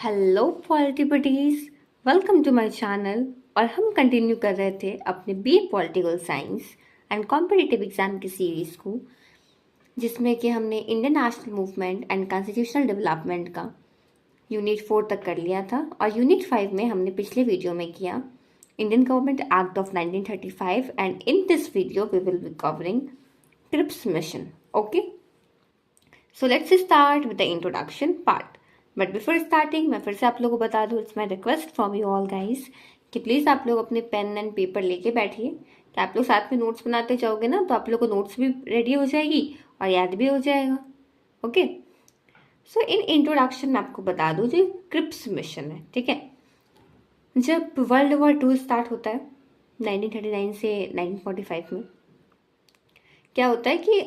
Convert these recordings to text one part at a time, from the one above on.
Hello polity buddies, welcome to my channel. और हम continue कर रहे थे अपने B political science and competitive exam की सीरीज़ को, जिसमें कि हमने Indian national movement and constitutional development का यूनिट 4 तक कर लिया था। और यूनिट 5 में हमने पिछले वीडियो में किया Indian government act of 1935 and in this video we will be covering Cripps mission. Okay, so let's start with the introduction part. But before starting मैं फिर से आप लोगों को बता दूँ, it's my request from you all guys कि please आप लोग अपने पेन एंड पेपर लेके बैठिए, कि आप लोग साथ में नोट्स बनाते जाओगे ना, तो आप लोग को नोट्स भी रेडी हो जाएगी और याद भी हो जाएगा। ओके, सो इन इंट्रोडक्शन में आपको बता दूँ जो क्रिप्स मिशन है, ठीक है। जब वर्ल्ड वॉर 2 स्टार्ट होता है 1939 से 1945 में, क्या होता है कि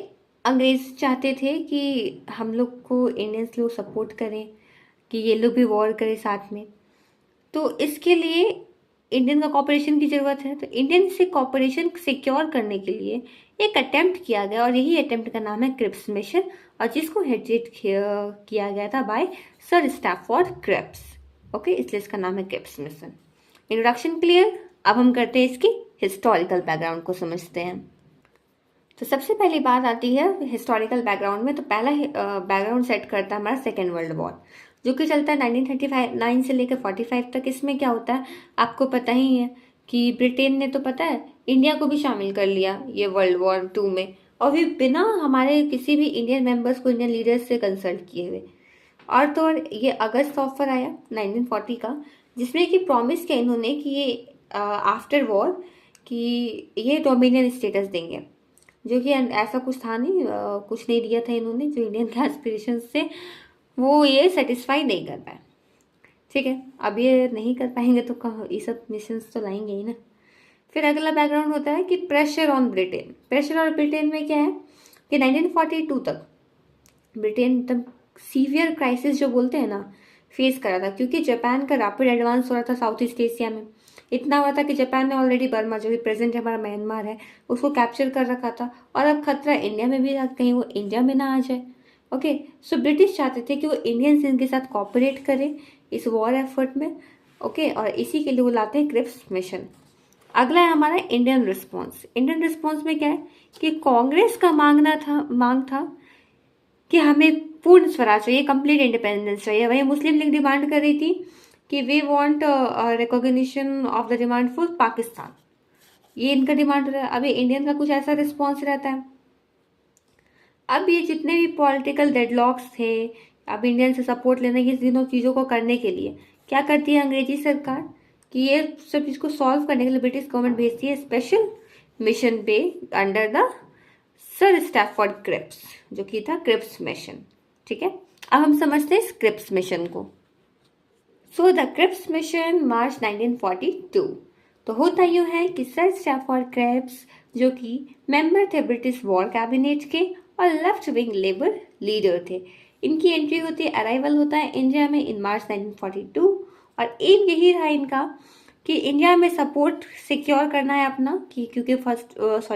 अंग्रेज चाहते थे कि हम लोग को इंडियंस लोग सपोर्ट करें, कि ये लोग भी वॉर करें साथ में। तो इसके लिए इंडियन का कॉपरेशन की ज़रूरत है। तो इंडियन से कॉपरेशन सिक्योर करने के लिए एक अटेम्प्ट किया गया, और यही अटेम्प्ट का नाम है क्रिप्स मिशन, और जिसको हेडेड किया गया था by sir Stafford Cripps. Okay, इसलिए इसका नाम है क्रिप्स मिशन। Introduction clear. अब हम करते हैं इसकी हिस्टोरिकल बैकग्राउंड को समझते हैं। तो सबसे पहली बात आती है हिस्टोरिकल बैकग्राउंड में। तो पहला बैकग्राउंड सेट करता है हमारा सेकेंड वर्ल्ड वॉर, जो कि चलता है 1939 से लेकर 45 तक। इसमें क्या होता है आपको पता ही है कि ब्रिटेन ने तो पता है इंडिया को भी शामिल कर लिया ये वर्ल्ड वॉर 2 में, और भी बिना हमारे किसी भी इंडियन मेंबर्स को, इंडियन लीडर्स से कंसल्ट किए हुए। और तो और ये अगस्त ऑफर आया 1940 का, जिसमें कि प्रॉमिस किया इन्होंने कि ये आफ्टर वॉर कि ये डोमिनियन स्टेटस देंगे, जो कि ऐसा कुछ था नहीं, कुछ नहीं दिया था इन्होंने। जो इंडियन के एस्पिरेशन से वो ये सेटिस्फाई नहीं कर पाए, ठीक है। अब ये नहीं कर पाएंगे तो ये सब मिशंस तो लाएंगे ही ना। फिर अगला बैकग्राउंड होता है कि pressure on Britain. Pressure on Britain में क्या है कि 1942 तक ब्रिटेन एकदम सीवियर क्राइसिस जो बोलते हैं ना, फेस करा था, क्योंकि जापान का रैपिड एडवांस हो रहा था साउथ ईस्ट एशिया में। इतना हुआ था कि जापान ने ऑलरेडी बर्मा, जो भी प्रेजेंट हमारा म्यांमार है, उसको कैप्चर कर रखा था, और अब खतरा इंडिया में भी था, कहीं वो इंडिया में ना आ जाए। ओके, सो ब्रिटिश चाहते थे कि वो इंडियंस इनके साथ कॉपरेट करें इस वॉर एफर्ट में। ओके, और इसी के लिए वो लाते हैं क्रिप्स मिशन। अगला है हमारा इंडियन रिस्पॉन्स। इंडियन रिस्पॉन्स में क्या है कि कांग्रेस का मांग था कि हमें पूर्ण स्वराज चाहिए, कंप्लीट इंडिपेंडेंस चाहिए। वही मुस्लिम लीग डिमांड कर रही थी कि we want recognition of the demand for Pakistan. ये इनका डिमांड रहा है। अभी इंडियन का कुछ ऐसा रिस्पॉन्स रहता है। अब ये जितने भी पॉलिटिकल डेडलॉक्स थे, अब इंडियन से सपोर्ट लेने की तीनों चीज़ों को करने के लिए क्या करती है अंग्रेजी सरकार कि ये सब चीज़ को सॉल्व करने के लिए ब्रिटिश गवर्नमेंट भेजती है स्पेशल मिशन पे under the sir Stafford Cripps, जो कि था क्रिप्स मिशन, ठीक है। अब हम समझते हैं इस क्रिप्स मिशन को। सो द क्रिप्स मिशन मार्च 1942। तो होता यूँ है कि सर स्टैफोर्ड क्रिप्स, जो कि मेंबर थे ब्रिटिश वॉर कैबिनेट के और लेफ्ट विंग लेबर लीडर थे, इनकी एंट्री होती है, अराइवल होता है इंडिया में इन मार्च 1942। और एम यही रहा इनका कि इंडिया में सपोर्ट सिक्योर करना है अपना, कि क्योंकि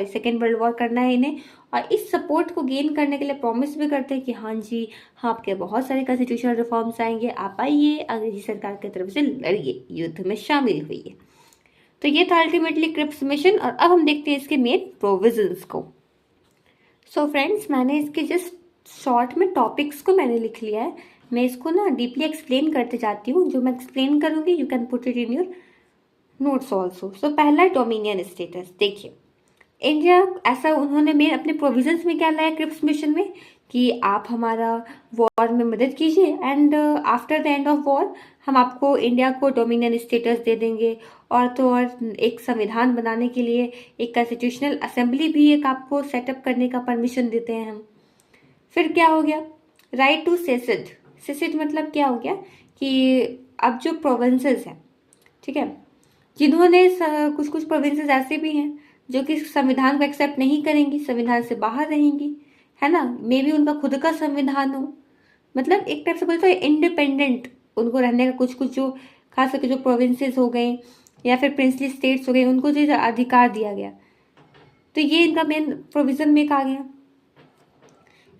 सेकेंड वर्ल्ड वॉर करना है इन्हें, और इस सपोर्ट को गेन करने के लिए प्रॉमिस भी करते हैं कि हाँ जी, हाँ आपके बहुत सारे कॉन्स्टिट्यूशनल रिफॉर्म्स आएंगे, आप आइए अंग्रेजी सरकार की तरफ से लड़िए, युद्ध में शामिल हुई। तो ये था अल्टीमेटली क्रिप्स मिशन। और अब हम देखते हैं इसके मेन प्रोविजंस को। सो फ्रेंड्स, मैंने इसके जस्ट शॉर्ट में टॉपिक्स को मैंने लिख लिया है। मैं इसको ना डीपली एक्सप्लेन करते जाती हूँ। जो मैं एक्सप्लेन करूँगी you can put it in your notes also. So पहला डोमिनियन स्टेटस। देखिए इंडिया, ऐसा उन्होंने मेन अपने प्रोविजंस में क्या लाया क्रिप्स मिशन में कि आप हमारा वॉर में मदद कीजिए, and after the end of war हम आपको इंडिया को डोमिनियन स्टेटस दे देंगे, और तो और एक संविधान बनाने के लिए एक कॉन्स्टिट्यूशनल असेंबली भी एक आपको सेटअप करने का परमिशन देते हैं हम। फिर क्या हो गया, राइट टू सेसिड। सेसिड मतलब क्या हो गया कि अब जो प्रोविंसेस हैं, ठीक है, जिन्होंने कुछ कुछ प्रोविंसेस ऐसे भी हैं जो कि संविधान को एक्सेप्ट नहीं करेंगी, संविधान से बाहर रहेंगी, है ना, मे बी उनका खुद का संविधान हो, मतलब एक टाइप से बोलते हैं इंडिपेंडेंट उनको रहने का, कुछ कुछ जो खास करके जो प्रोविंसेस हो गए या फिर प्रिंसली स्टेट्स हो गए, उनको जो अधिकार दिया गया। तो ये इनका मेन प्रोविजन में आ गया।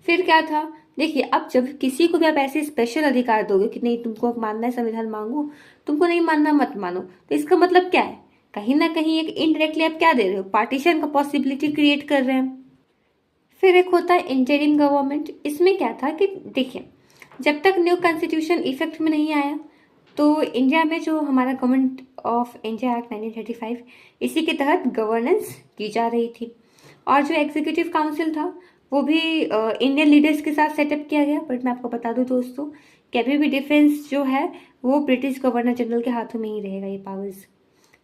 फिर क्या था, देखिए, अब जब किसी को भी आप ऐसे स्पेशल अधिकार दोगे कि नहीं तुमको अब मानना है संविधान मांगो, तुमको नहीं मानना मत मानो, तो इसका मतलब क्या है? कहीं ना कहीं एक इनडायरेक्टली आप क्या दे रहे हो? पार्टीशन का पॉसिबिलिटी क्रिएट कर रहे हैं। फिर एक होता है इंटरिम गवर्नमेंट। इसमें क्या था कि देखिए, जब तक न्यू कॉन्स्टिट्यूशन इफेक्ट में नहीं आया तो इंडिया में जो हमारा गवर्नमेंट ऑफ इंडिया एक्ट 1935, इसी के तहत गवर्नेंस की जा रही थी। और जो एग्जीक्यूटिव काउंसिल था वो भी इंडियन लीडर्स के साथ सेटअप किया गया। बट मैं आपको बता दूं दोस्तों कि अभी भी डिफेंस जो है वो ब्रिटिश गवर्नर जनरल के हाथों में ही रहेगा, ये पावर्स।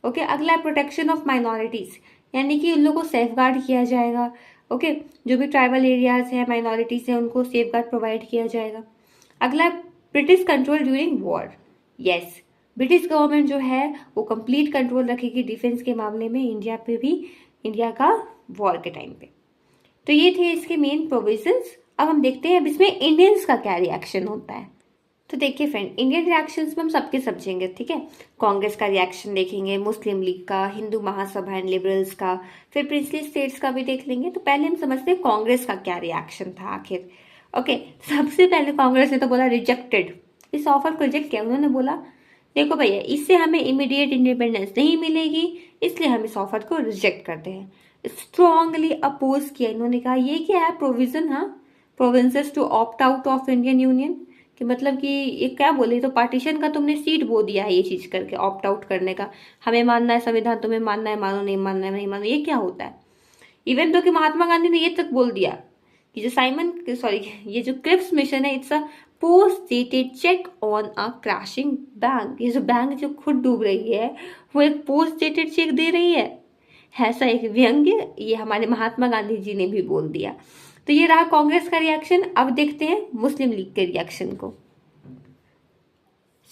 ओके, अगला है प्रोटेक्शन ऑफ माइनॉरिटीज, यानी कि उन लोगों को सेफ गार्ड किया जाएगा। ओके, जो भी ट्राइबल एरियाज हैं, माइनॉरिटीज हैं, उनको सेफ गार्ड प्रोवाइड किया जाएगा। अगला British control during war. Yes, British government जो है वो कंप्लीट कंट्रोल रखेगी डिफेंस के मामले में इंडिया पे भी, इंडिया का वॉर के टाइम पे। तो ये थे इसके मेन प्रोविजंस। अब हम देखते हैं अब इसमें इंडियंस का क्या रिएक्शन होता है। तो देखिए फ्रेंड, इंडियन रिएक्शंस में हम सबके समझेंगे, ठीक है। कांग्रेस का रिएक्शन देखेंगे, मुस्लिम लीग का, हिंदू महासभा एंड लिबरल्स का, फिर प्रिंसली स्टेट्स का भी देख लेंगे। तो पहले हम समझते हैं कांग्रेस का क्या रिएक्शन था आखिर। ओके, सबसे पहले कांग्रेस ने तो बोला रिजेक्टेड, इस ऑफर को रिजेक्ट किया। उन्होंने बोला देखो भैया, इससे हमें इमीडिएट इंडिपेंडेंस नहीं मिलेगी, इसलिए हम इस ऑफर को रिजेक्ट करते हैं। स्ट्रांगली अपोज किया। इन्होंने कहा ये क्या है प्रोविजन, हाँ, provinces to opt out of Indian union, कि मतलब कि ये क्या बोले, तो पार्टीशन का तुमने सीट बो दिया है ये चीज करके, ऑप्ट आउट करने का। हमें मानना है संविधान, तुम्हें मानना है मानो, नहीं मानना है नहीं मानो, ये क्या होता है? इवन तो कि महात्मा गांधी ने ये तक बोल दिया कि जो साइमन सॉरी ये जो क्रिप्स मिशन है, it's a post dated cheque on a crashing bank. ये जो बैंक जो खुद डूब रही है वो एक पोस्ट डेटेड चेक दे रही है, ऐसा एक व्यंग्य ये हमारे महात्मा गांधी जी ने भी बोल दिया। तो ये रहा कांग्रेस का रिएक्शन। अब देखते हैं मुस्लिम लीग के रिएक्शन को।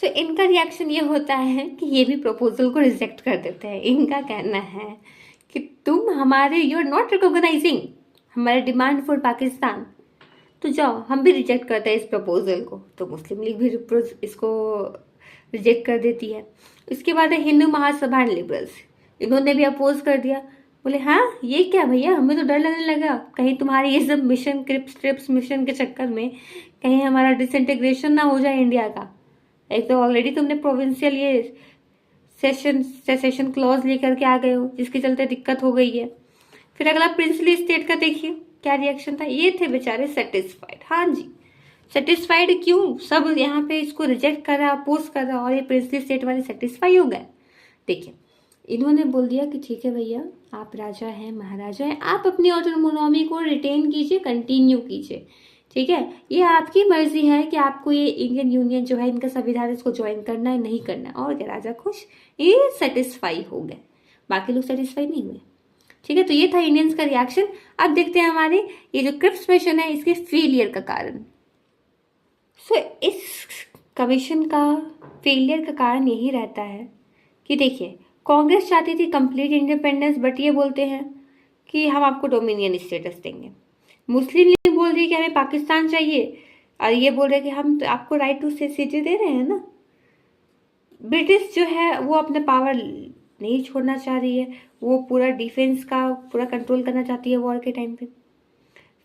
सो इनका रिएक्शन ये होता है कि ये भी प्रपोजल को रिजेक्ट कर देते हैं। इनका कहना है कि तुम हमारे, यू आर नॉट रिकॉग्नाइजिंग हमारे डिमांड फॉर पाकिस्तान, तो जाओ हम भी रिजेक्ट करते हैं इस प्रपोजल को। तो मुस्लिम लीग भी इसको रिजेक्ट कर देती है। इसके बाद है हिंदू महासभा एंड लिबरल्स, इन्होंने भी अपोज कर दिया। बोले हाँ ये क्या भैया, हमें तो डर लगने लगा कहीं तुम्हारी ये सब मिशन क्रिप्स मिशन के चक्कर में कहीं हमारा डिसइंटीग्रेशन ना हो जाए इंडिया का। एक तो ऑलरेडी तुमने प्रोविंशियल ये सेसेशन क्लॉज लेकर के आ गए हो, जिसके चलते दिक्कत हो गई है। फिर अगला प्रिंसली स्टेट का देखिए क्या रिएक्शन था। ये थे बेचारे सेटिस्फाइड, हाँ जी सेटिस्फाइड। क्यों? सब यहाँ पे इसको रिजेक्ट कर रहा, अपोज कर रहा, और ये प्रिंसली स्टेट वाले सेटिस्फाई हो गए। देखिए इन्होंने बोल दिया कि ठीक है भैया, आप राजा हैं, महाराजा हैं, आप अपनी ऑटोनोमी को रिटेन कीजिए, कंटिन्यू कीजिए, ठीक है। ये आपकी मर्जी है कि आपको ये इंडियन यूनियन जो है, इनका संविधान, इसको ज्वाइन करना है नहीं करना है। और क्या, राजा खुश, ये सेटिस्फाई हो गए, बाकी लोग सेटिस्फाई नहीं हुए, ठीक है। तो ये था इंडियंस का रिएक्शन। अब देखते हैं हमारे ये जो क्रिप्स मिशन है इसके फेलियर का कारण। सो इस कमीशन का फेलियर का कारण यही रहता है कि देखिए कांग्रेस चाहती थी कंप्लीट इंडिपेंडेंस, बट ये बोलते हैं कि हम आपको डोमिनियन स्टेटस देंगे। मुस्लिम लीग बोल रही है कि हमें पाकिस्तान चाहिए, और ये बोल रहे हैं कि हम तो आपको राइट टू सिटी दे रहे हैं ना। ब्रिटिश जो है वो अपने पावर नहीं छोड़ना चाह रही है, वो पूरा डिफेंस का पूरा कंट्रोल करना चाहती है वॉर के टाइम पे।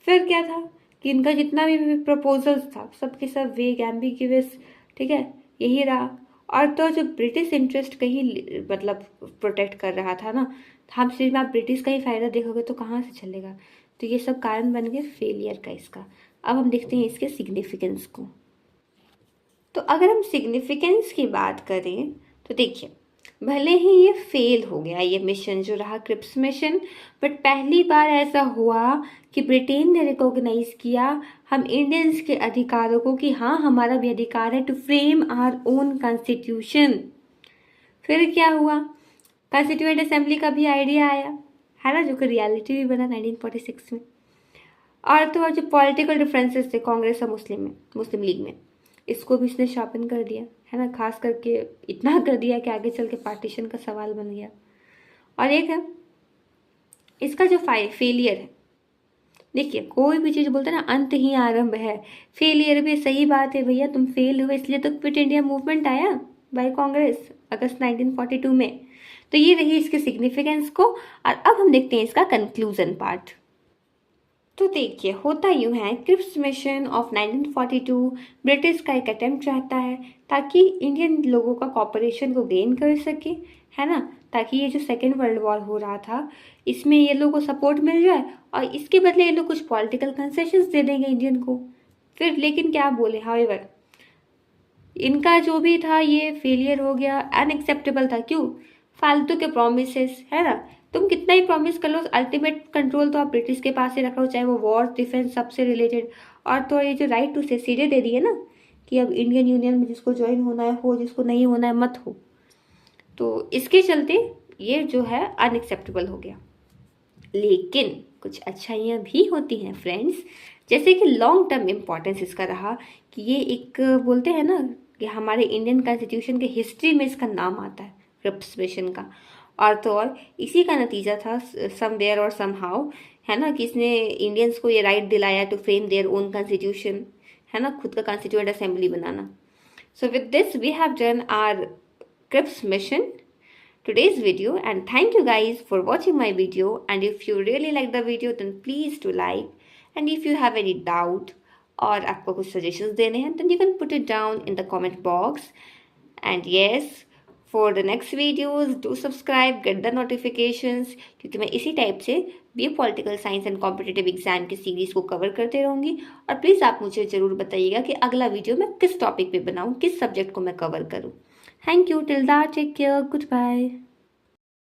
फिर क्या था कि इनका जितना भी प्रपोजल्स था सबके सब वेग, एम्बिग्यूअस, ठीक है, यही रहा। और तो जो ब्रिटिश इंटरेस्ट कहीं मतलब प्रोटेक्ट कर रहा था ना, हम सिर्फ आप ब्रिटिश का ही फायदा देखोगे तो कहाँ से चलेगा। तो ये सब कारण बन गए फेलियर का इसका। अब हम देखते हैं इसके सिग्निफिकेंस को। तो अगर हम सिग्निफिकेंस की बात करें तो देखिए, भले ही ये फेल हो गया ये मिशन जो रहा क्रिप्स मिशन, बट पहली बार ऐसा हुआ कि ब्रिटेन ने रिकॉग्नाइज किया हम इंडियंस के अधिकारों को, कि हाँ हमारा भी अधिकार है to frame our own constitution. फिर क्या हुआ, कॉन्स्टिट्यूएंट असेंबली का भी आइडिया आया है ना, जो कि रियलिटी भी बना 1946 में। और तो और जो पॉलिटिकल डिफरेंसेस थे कांग्रेस और मुस्लिम लीग में, इसको भी इसने शार्पन कर दिया है ना, खास करके इतना कर दिया कि आगे चल के पार्टीशन का सवाल बन गया। और एक है इसका जो फेलियर है। देखिए कोई भी चीज़ बोलते हैं ना, अंत ही आरंभ है। फेलियर भी सही बात है भैया, तुम फेल हुए, इसलिए तो क्विट इंडिया मूवमेंट आया बाय कांग्रेस अगस्त 1942 में। तो ये रही इसके सिग्निफिकेंस को। और अब हम देखते हैं इसका कंक्लूजन पार्ट। तो देखिए, होता यूँ है, क्रिप्स मिशन ऑफ 1942 ब्रिटिश का एक अटेम्प्ट रहता है ताकि इंडियन लोगों का कॉपरेशन को गेन कर सके, है ना, ताकि ये जो सेकेंड वर्ल्ड वॉर हो रहा था इसमें ये लोगों को सपोर्ट मिल जाए और इसके बदले ये लोग कुछ पॉलिटिकल कंसेशंस दे देंगे इंडियन को। फिर लेकिन क्या बोले, हाउएवर इनका जो भी था ये फेलियर हो गया, अनएक्सेप्टेबल था। क्यों? फालतू के प्रोमिसेस, है ना, तुम कितना ही प्रॉमिस कर लो, अल्टीमेट कंट्रोल तो आप ब्रिटिश के पास ही रख रहे हो, चाहे वो वॉर डिफेंस सबसे रिलेटेड। और तो ये जो राइट टू सेसीड दे दिए ना कि अब इंडियन यूनियन में जिसको ज्वाइन होना है हो, जिसको नहीं होना है मत हो, तो इसके चलते ये जो है अनएक्सेप्टेबल हो गया। लेकिन कुछ अच्छाइयाँ भी होती हैं फ्रेंड्स, जैसे कि लॉन्ग टर्म इम्पोर्टेंस इसका रहा कि ये एक बोलते हैं ना कि हमारे इंडियन कॉन्स्टिट्यूशन के हिस्ट्री में इसका नाम आता है, क्रिप्स मिशन का। और तो और इसी का नतीजा था समवेयर और समहाउ, है ना, कि इसने इंडियंस को ये राइट दिलाया to frame their own constitution, है ना, खुद का कॉन्स्टिट्यूएंट असेंबली बनाना। So with this we have done our Cripps mission today's video, and thank you guys for watching my video. And if you really like the video then please do like, and if you have any doubt और आपको कुछ suggestions देने हैं then you can put it down in the comment box. And yes, for the next videos do subscribe, get the notifications, क्योंकि मैं इसी type से BA political science and competitive exam की सीरीज को कवर करते रहूँगी। और प्लीज़ आप मुझे ज़रूर बताइएगा कि अगला वीडियो मैं किस टॉपिक पे बनाऊँ, किस सब्जेक्ट को मैं कवर करूँ। Thank you, till that take care, good bye.